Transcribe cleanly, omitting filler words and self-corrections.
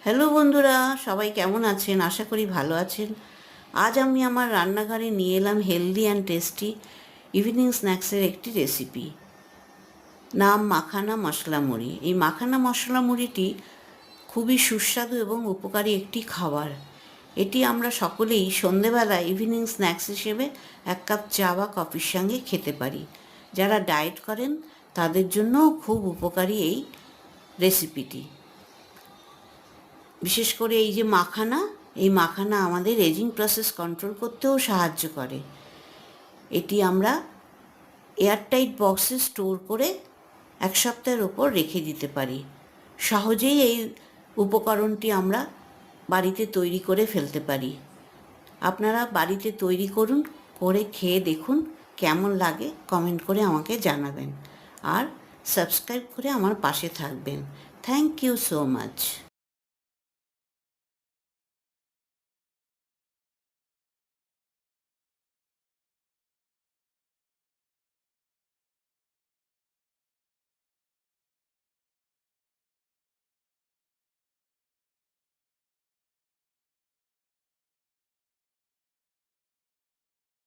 Hello বন্ধুরা, সবাই কেমন আছেন? আশা করি ভালো আছেন। আজ আমি আমার রান্নাঘরে নিয়ে এলাম হেলদি অ্যান্ড টেস্টি ইভিনিং স্ন্যাক্সের একটি রেসিপি। নাম মাখানা মশলা মুড়ি। এই মাখানা মশলা মুড়িটি খুবই সুস্বাদু এবং উপকারী একটি খাবার। এটি আমরা সকলেই সন্ধেবেলা ইভিনিং স্ন্যাক্স হিসেবে 1 কাপ চা বা কফির সঙ্গে খেতে পারি। যারা ডায়েট করেন তাদের জন্যও খুব উপকারী এই রেসিপিটি। বিশেষ করে এই যে মাখানা আমাদের এজিং প্রসেস কন্ট্রোল করতেও সাহায্য করে। এটি আমরা এয়ারটাইট বক্সে স্টোর করে 1 সপ্তাহের ওপর রেখে দিতে পারি। সহজেই এই উপকরণটি আমরা বাড়িতে তৈরি করে ফেলতে পারি। আপনারা বাড়িতে তৈরি করুন, করে খেয়ে দেখুন কেমন লাগে, কমেন্ট করে আমাকে জানাবেন। আর সাবস্ক্রাইব করে আমার পাশে থাকবেন। Thank you so much.